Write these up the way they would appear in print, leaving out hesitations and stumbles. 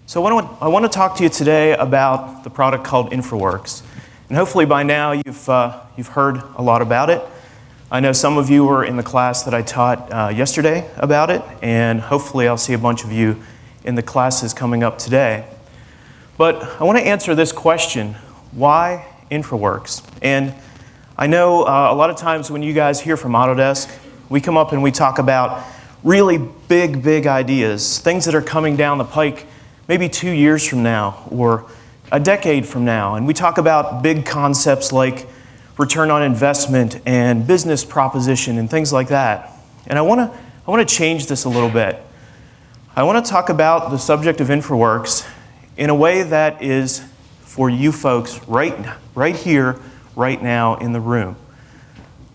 So I want to talk to you today about the product called Infraworks. And hopefully by now you've heard a lot about it. I know some of you were in the class that I taught yesterday about it, and hopefully I'll see a bunch of you in the classes coming up today. But I want to answer this question: why Infraworks? And I know a lot of times when you guys hear from Autodesk, we come up and we talk about really big ideas, things that are coming down the pike maybe 2 years from now or a decade from now. And we talk about big concepts like return on investment and business proposition and things like that. And I want to change this a little bit. I want to talk about the subject of Infraworks in a way that is for you folks right here, right now in the room.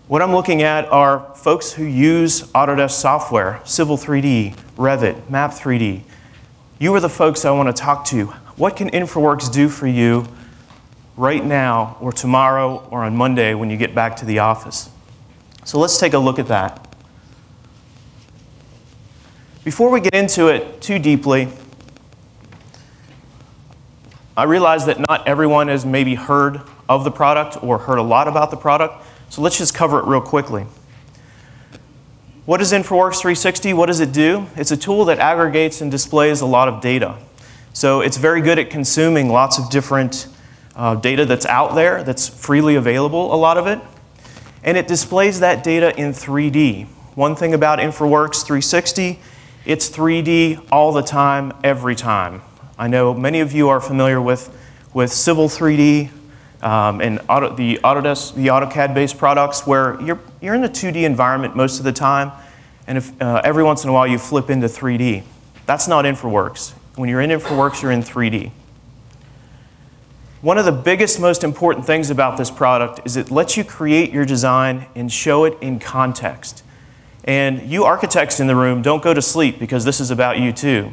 What I'm looking at are folks who use Autodesk software, Civil 3D, Revit, Map 3D. You are the folks I want to talk to. What can Infraworks do for you right now or tomorrow or on Monday when you get back to the office? So let's take a look at that. Before we get into it too deeply, I realize that not everyone has maybe heard of the product or heard a lot about the product, so let's just cover it real quickly. What is Infraworks 360? What does it do? It's a tool that aggregates and displays a lot of data. So it's very good at consuming lots of different data that's out there, that's freely available, a lot of it. And it displays that data in 3D. One thing about Infraworks 360, it's 3D all the time, every time. I know many of you are familiar with Civil 3D and the AutoCAD-based products where you're in a 2D environment most of the time, and if, every once in a while you flip into 3D. That's not Infraworks. When you're in Infraworks, you're in 3D. One of the biggest, most important things about this product is it lets you create your design and show it in context. And you architects in the room, don't go to sleep because this is about you too.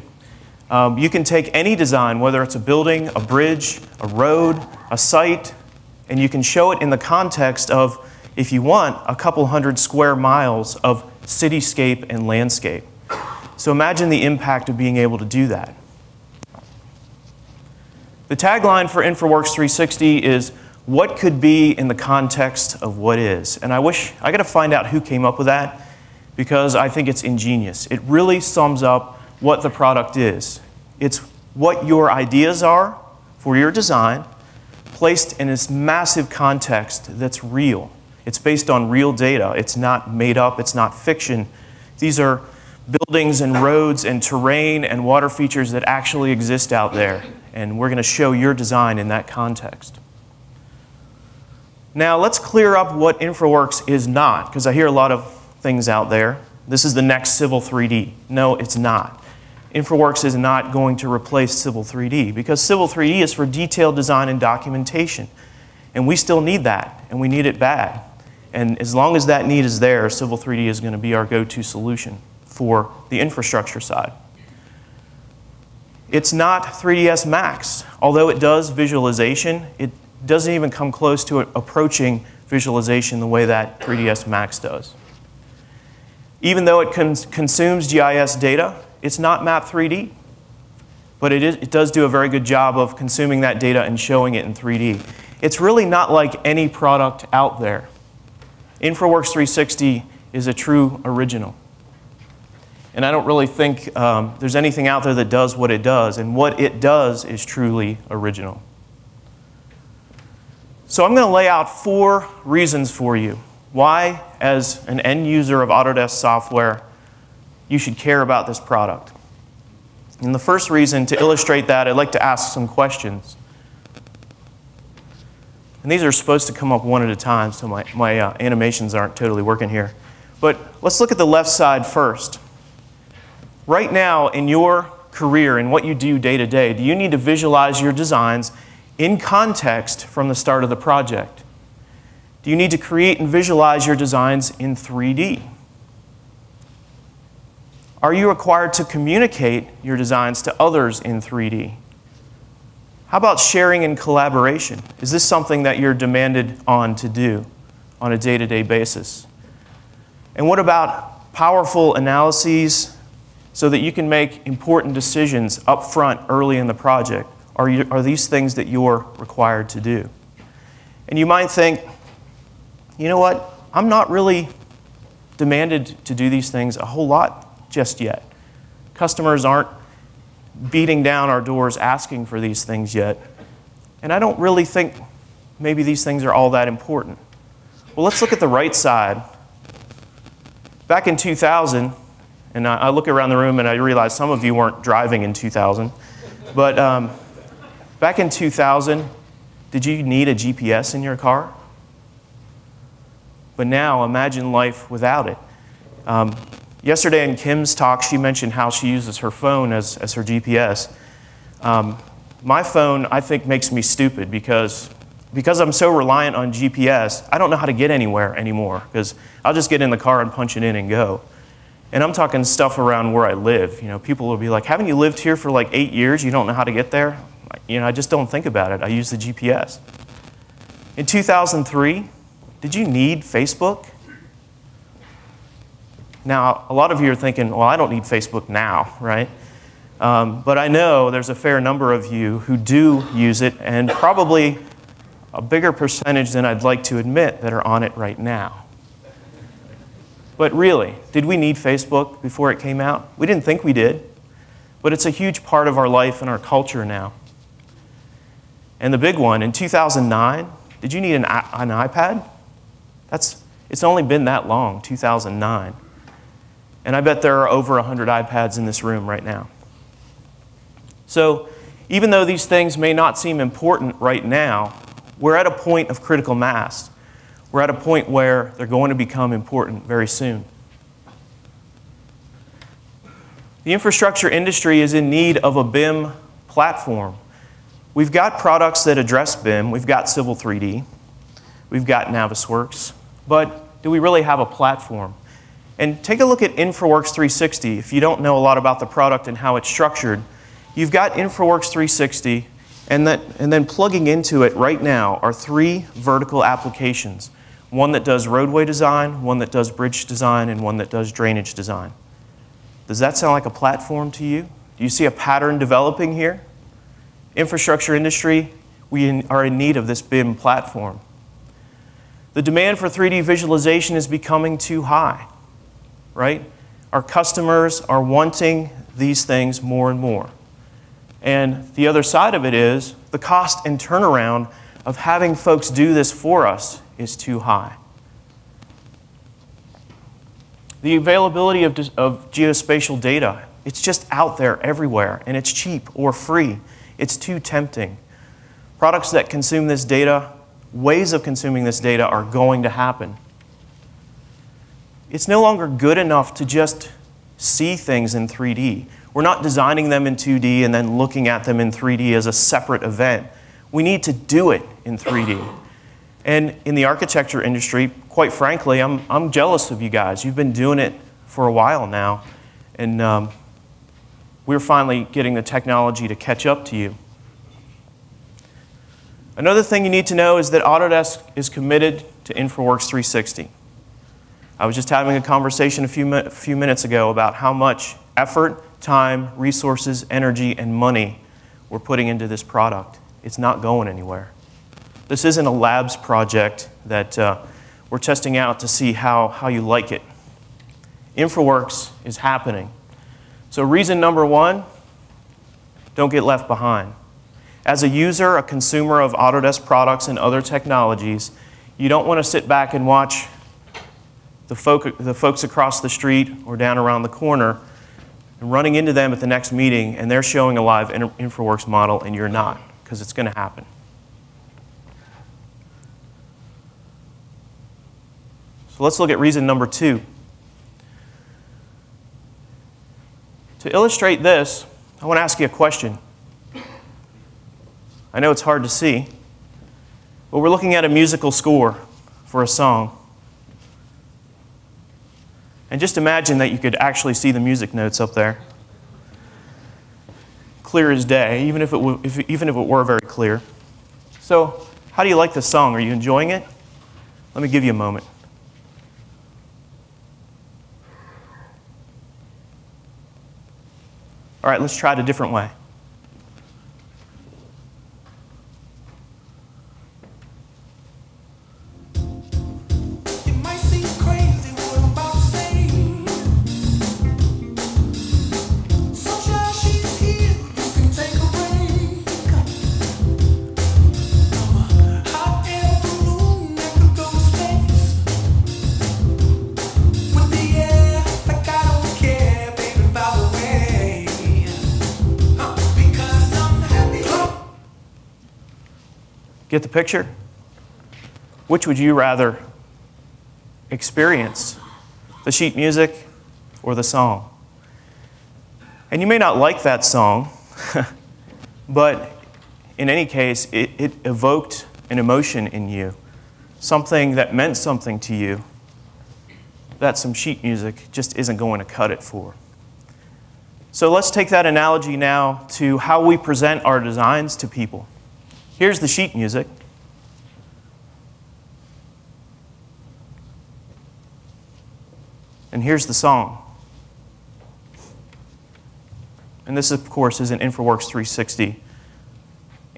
You can take any design, whether it's a building, a bridge, a road, a site, and you can show it in the context of, if you want, a couple hundred square miles of cityscape and landscape. So imagine the impact of being able to do that. The tagline for Infraworks 360 is, what could be in the context of what is? And I got to find out who came up with that, because I think it's ingenious. It really sums up what the product is. It's what your ideas are for your design, placed in this massive context that's real. It's based on real data. It's not made up. It's not fiction. These are buildings and roads and terrain and water features that actually exist out there. And we're going to show your design in that context. Now let's clear up what Infraworks is not, because I hear a lot of things out there. This is the next Civil 3D. No, it's not. Infraworks is not going to replace Civil 3D, because Civil 3D is for detailed design and documentation. And we still need that, and we need it bad. And as long as that need is there, Civil 3D is going to be our go-to solution for the infrastructure side. It's not 3ds Max. Although it does visualization, it doesn't even come close to approaching visualization the way that 3ds Max does. Even though it consumes GIS data, it's not Map 3D, but it does do a very good job of consuming that data and showing it in 3D. It's really not like any product out there. Infraworks 360 is a true original. And I don't really think there's anything out there that does what it does, and what it does is truly original. So I'm going to lay out 4 reasons for you why, as an end user of Autodesk software, you should care about this product. And the first reason, to illustrate that, I'd like to ask some questions. And these are supposed to come up one at a time, so my animations aren't totally working here. But let's look at the left side first. Right now, in your career and what you do day to day, do you need to visualize your designs in context from the start of the project? Do you need to create and visualize your designs in 3D? Are you required to communicate your designs to others in 3D? How about sharing and collaboration? Is this something that you're demanded on to do on a day-to-day basis? And what about powerful analyses so that you can make important decisions up front early in the project? Are these things that you're required to do? And you might think, you know what, I'm not really demanded to do these things a whole lot just yet. Customers aren't beating down our doors asking for these things yet. And I don't really think maybe these things are all that important. Well, let's look at the right side. Back in 2000, and I look around the room and I realize some of you weren't driving in 2000, but back in 2000, did you need a GPS in your car? But now, imagine life without it. Yesterday in Kim's talk, she mentioned how she uses her phone as her GPS. My phone, I think, makes me stupid because I'm so reliant on GPS, I don't know how to get anywhere anymore, because I'll just get in the car and punch it in and go. And I'm talking stuff around where I live. You know, people will be like, haven't you lived here for like 8 years? You don't know how to get there? You know, I just don't think about it. I use the GPS. In 2003, did you need Facebook? Now, a lot of you are thinking, well, I don't need Facebook now, right? But I know there's a fair number of you who do use it, and probably a bigger percentage than I'd like to admit that are on it right now. But really, did we need Facebook before it came out? We didn't think we did, but it's a huge part of our life and our culture now. And the big one, in 2009, did you need an iPad? It's only been that long, 2009. And I bet there are over 100 iPads in this room right now. So even though these things may not seem important right now, we're at a point of critical mass. We're at a point where they're going to become important very soon. The infrastructure industry is in need of a BIM platform. We've got products that address BIM. We've got Civil 3D. We've got Navisworks. But do we really have a platform? And take a look at Infraworks 360. If you don't know a lot about the product and how it's structured, you've got Infraworks 360, and then plugging into it right now are 3 vertical applications. One that does roadway design, one that does bridge design, and one that does drainage design. Does that sound like a platform to you? Do you see a pattern developing here? Infrastructure industry, we are in need of this BIM platform. The demand for 3D visualization is becoming too high, right? Our customers are wanting these things more and more. And the other side of it is the cost and turnaround of having folks do this for us is too high. The availability of geospatial data, it's just out there everywhere, and it's cheap or free. It's too tempting. Products that consume this data, ways of consuming this data are going to happen. It's no longer good enough to just see things in 3D. We're not designing them in 2D and then looking at them in 3D as a separate event. We need to do it in 3D. And in the architecture industry, quite frankly, I'm jealous of you guys. You've been doing it for a while now, and we're finally getting the technology to catch up to you. Another thing you need to know is that Autodesk is committed to Infraworks 360. I was just having a conversation a few minutes ago about how much effort, time, resources, energy, and money we're putting into this product. It's not going anywhere. This isn't a labs project that we're testing out to see how you like it. Infraworks is happening. So reason number 1, don't get left behind. As a user, a consumer of Autodesk products and other technologies, you don't want to sit back and watch the folks across the street or down around the corner and running into them at the next meeting and they're showing a live Infraworks model and you're not, because it's going to happen. So let's look at reason number 2. To illustrate this, I want to ask you a question. I know it's hard to see, but we're looking at a musical score for a song. And just imagine that you could actually see the music notes up there. Clear as day, even if it were very clear. So, how do you like this song? Are you enjoying it? Let me give you a moment. All right, let's try it a different way. Get the picture? Which would you rather experience, the sheet music or the song? And you may not like that song, but in any case, it evoked an emotion in you, something that meant something to you that some sheet music just isn't going to cut it for. So let's take that analogy now to how we present our designs to people. Here's the sheet music. And here's the song. And this, of course, is an Infraworks 360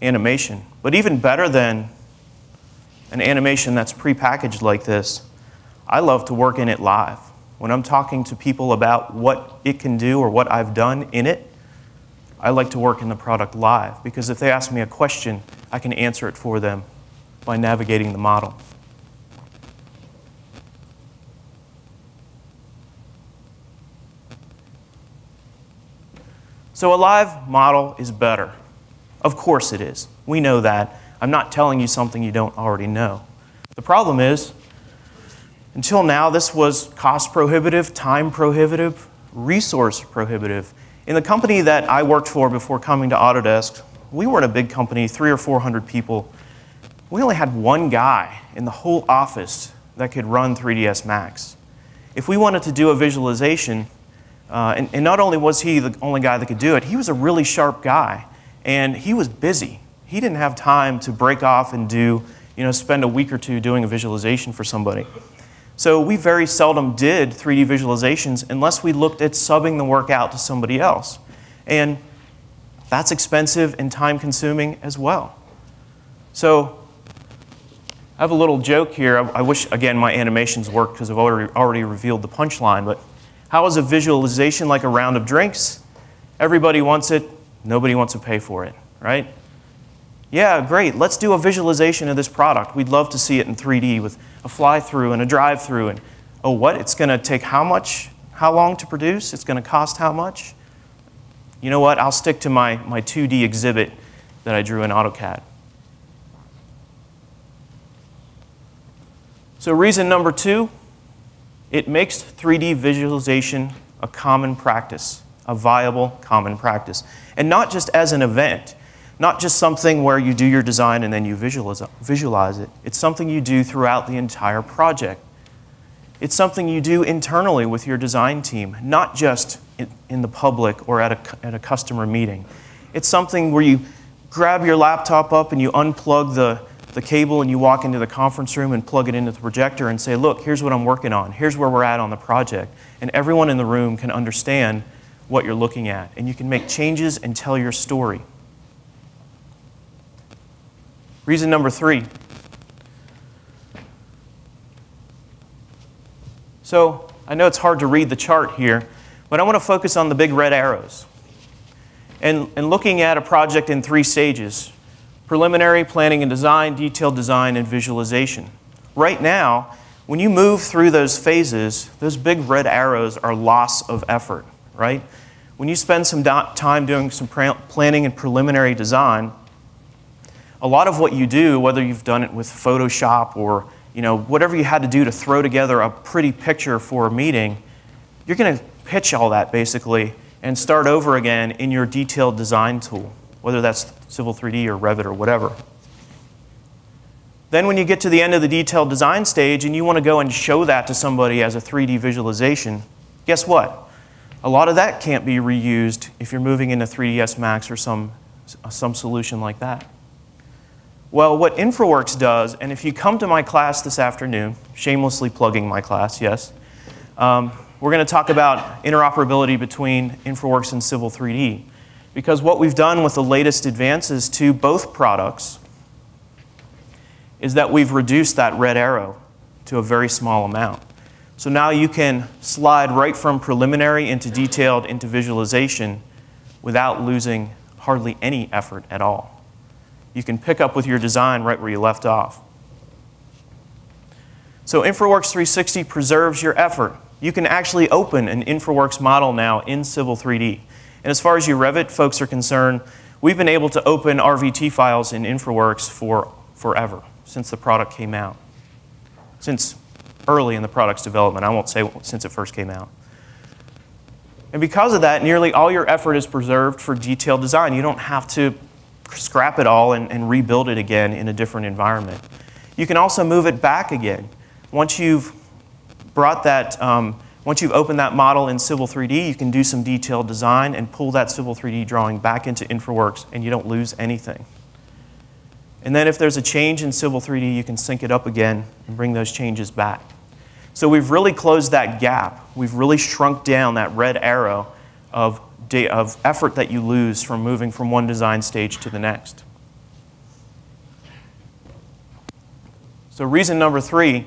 animation. But even better than an animation that's prepackaged like this, I love to work in it live. When I'm talking to people about what it can do or what I've done in it, I like to work in the product live, because if they ask me a question, I can answer it for them by navigating the model. So a live model is better. Of course it is. We know that. I'm not telling you something you don't already know. The problem is, until now, this was cost prohibitive, time prohibitive, resource prohibitive. In the company that I worked for before coming to Autodesk, we weren't a big company, 300 or 400 people. We only had one guy in the whole office that could run 3ds Max. If we wanted to do a visualization, and not only was he the only guy that could do it, he was a really sharp guy, and he was busy. He didn't have time to break off and do, spend a week or two doing a visualization for somebody. So we very seldom did 3D visualizations unless we looked at subbing the work out to somebody else. And that's expensive and time-consuming as well. So I have a little joke here. I wish, again, my animations worked because I've already revealed the punchline. But how is a visualization like a round of drinks? Everybody wants it. Nobody wants to pay for it, right? Yeah, great. Let's do a visualization of this product. We'd love to see it in 3D with a fly-through and a drive-through. And oh, what? It's going to take how much? How long to produce? It's going to cost how much? You know what? I'll stick to my 2D exhibit that I drew in AutoCAD. So reason number 2, it makes 3D visualization a common practice, a viable common practice. And not just as an event. Not just something where you do your design and then you visualize it. It's something you do throughout the entire project. It's something you do internally with your design team, not just in the public or at a customer meeting. It's something where you grab your laptop up and you unplug the cable and you walk into the conference room and plug it into the projector and say, look, here's what I'm working on. Here's where we're at on the project. And everyone in the room can understand what you're looking at. And you can make changes and tell your story. Reason number 3. So I know it's hard to read the chart here, but I want to focus on the big red arrows. And looking at a project in 3 stages: preliminary, planning and design, detailed design, and visualization. Right now, when you move through those phases, those big red arrows are loss of effort, right? When you spend some time doing some planning and preliminary design, a lot of what you do, whether you've done it with Photoshop or whatever you had to do to throw together a pretty picture for a meeting, you're going to pitch all that basically and start over again in your detailed design tool, whether that's Civil 3D or Revit or whatever. Then when you get to the end of the detailed design stage and you want to go and show that to somebody as a 3D visualization, guess what? A lot of that can't be reused if you're moving into 3ds Max or some solution like that. Well, what Infraworks does, and if you come to my class this afternoon, shamelessly plugging my class, yes, we're going to talk about interoperability between Infraworks and Civil 3D. Because what we've done with the latest advances to both products is that we've reduced that red arrow to a very small amount. So now you can slide right from preliminary into detailed into visualization without losing hardly any effort at all. You can pick up with your design right where you left off. So Infraworks 360 preserves your effort. You can actually open an Infraworks model now in Civil 3D. And as far as you Revit folks are concerned, we've been able to open RVT files in Infraworks for forever, since the product came out. Since early in the product's development. I won't say since it first came out. And because of that, nearly all your effort is preserved for detailed design. You don't have to scrap it all and rebuild it again in a different environment. You can also move it back again. Once you've brought that, once you've opened that model in Civil 3D, you can do some detailed design and pull that Civil 3D drawing back into Infraworks, and you don't lose anything. And then if there's a change in Civil 3D, you can sync it up again and bring those changes back. So we've really closed that gap. We've really shrunk down that red arrow of effort that you lose from moving from one design stage to the next. So reason number 3,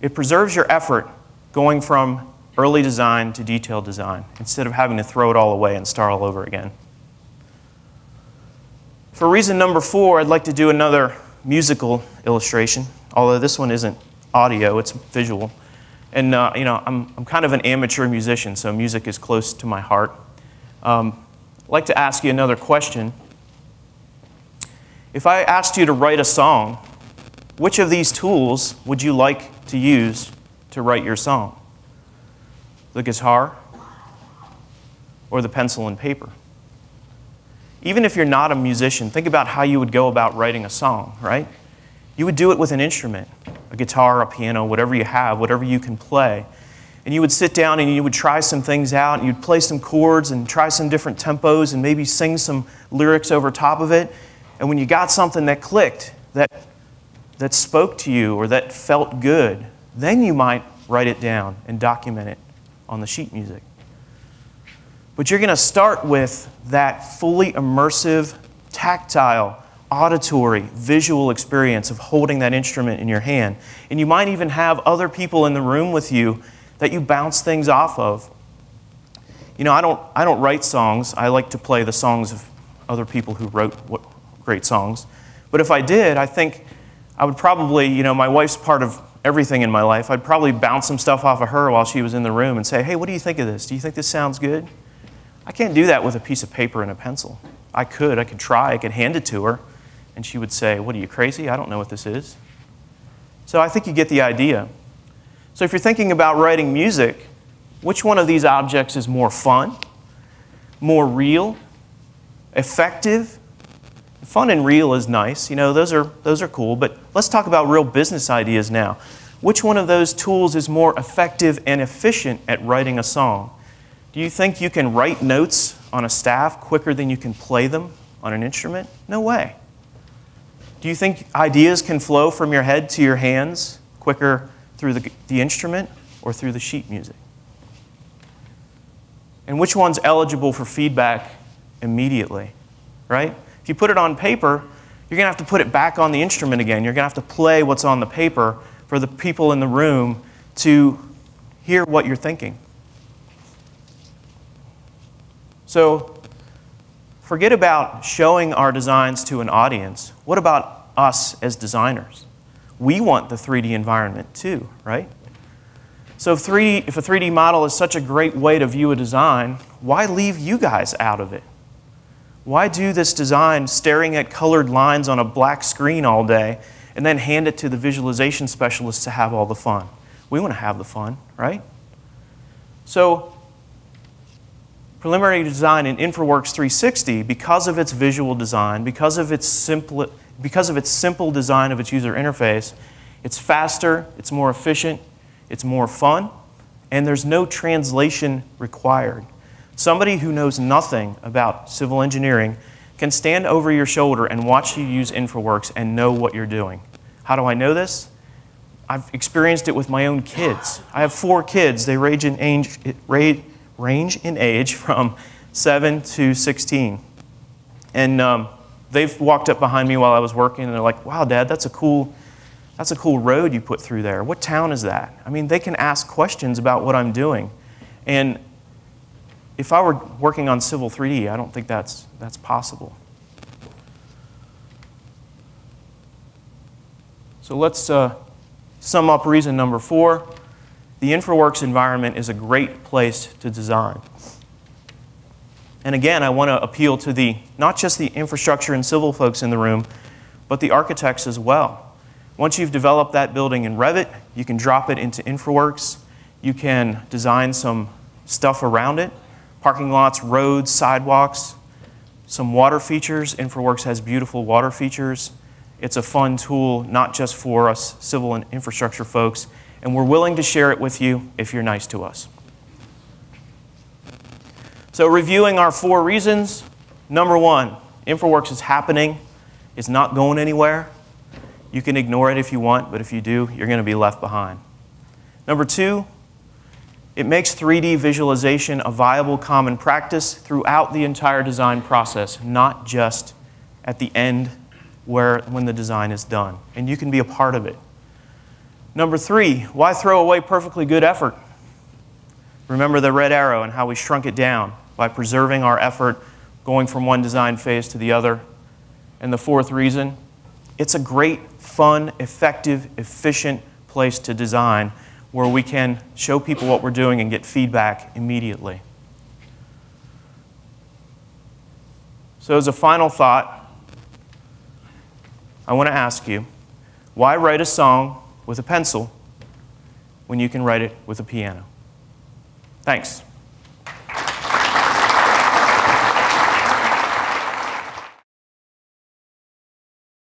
it preserves your effort going from early design to detailed design instead of having to throw it all away and start all over again. For reason number 4, I'd like to do another musical illustration, although this one isn't audio, it's visual. And you know, I'm kind of an amateur musician, so music is close to my heart. I'd like to ask you another question. If I asked you to write a song, which of these tools would you like to use to write your song? The guitar or the pencil and paper? Even if you're not a musician, think about how you would go about writing a song, right? You would do it with an instrument, a guitar, a piano, whatever you have, whatever you can play. And you would sit down and you would try some things out, and you'd play some chords and try some different tempos and maybe sing some lyrics over top of it. And when you got something that clicked, that spoke to you or that felt good, then you might write it down and document it on the sheet music. But you're going to start with that fully immersive, tactile, auditory, visual experience of holding that instrument in your hand. And you might even have other people in the room with you that you bounce things off of. You know, I don't write songs. I like to play the songs of other people who wrote great songs. But if I did, I think I would probably, you know, my wife's part of everything in my life. I'd probably bounce some stuff off of her while she was in the room and say, hey, what do you think of this? Do you think this sounds good? I can't do that with a piece of paper and a pencil. I could try, I could hand it to her, and she would say, what, are you crazy? I don't know what this is. So I think you get the idea. So if you're thinking about writing music, which one of these objects is more fun, more real, effective? Fun and real is nice, you know, those are cool, but let's talk about real business ideas now. Which one of those tools is more effective and efficient at writing a song? Do you think you can write notes on a staff quicker than you can play them on an instrument? No way. Do you think ideas can flow from your head to your hands quicker through the instrument or through the sheet music? And which one's eligible for feedback immediately, right? If you put it on paper, you're going to have to put it back on the instrument again. You're going to have to play what's on the paper for the people in the room to hear what you're thinking. So forget about showing our designs to an audience. What about us as designers? We want the 3D environment too, right? So if a 3D model is such a great way to view a design, why leave you guys out of it? Why do this design staring at colored lines on a black screen all day and then hand it to the visualization specialist to have all the fun? We want to have the fun, right? So preliminary design in Infraworks 360, because of its visual design, because of its simple design of its user interface, it's faster, it's more efficient, it's more fun, and there's no translation required. Somebody who knows nothing about civil engineering can stand over your shoulder and watch you use Infraworks and know what you're doing. How do I know this? I've experienced it with my own kids. I have 4 kids. They range in age from 7 to 16. And they've walked up behind me while I was working, and they're like, wow, Dad, that's a cool road you put through there. What town is that? I mean, they can ask questions about what I'm doing. And if I were working on Civil 3D, I don't think that's possible. So let's sum up reason number 4. The Infraworks environment is a great place to design. And again, I want to appeal to not just the infrastructure and civil folks in the room, but the architects as well. Once you've developed that building in Revit, you can drop it into Infraworks. You can design some stuff around it, parking lots, roads, sidewalks, some water features. Infraworks has beautiful water features. It's a fun tool, not just for us civil and infrastructure folks, and we're willing to share it with you if you're nice to us. So reviewing our 4 reasons, number 1, Infraworks is happening. It's not going anywhere. You can ignore it if you want, but if you do, you're going to be left behind. Number 2, it makes 3D visualization a viable common practice throughout the entire design process, not just at the end when the design is done. And you can be a part of it. Number 3, why throw away perfectly good effort? Remember the red arrow and how we shrunk it down by preserving our effort, going from one design phase to the other. And the 4th reason, it's a great, fun, effective, efficient place to design where we can show people what we're doing and get feedback immediately. So as a final thought, I want to ask you, why write a song with a pencil when you can write it with a piano? Thanks.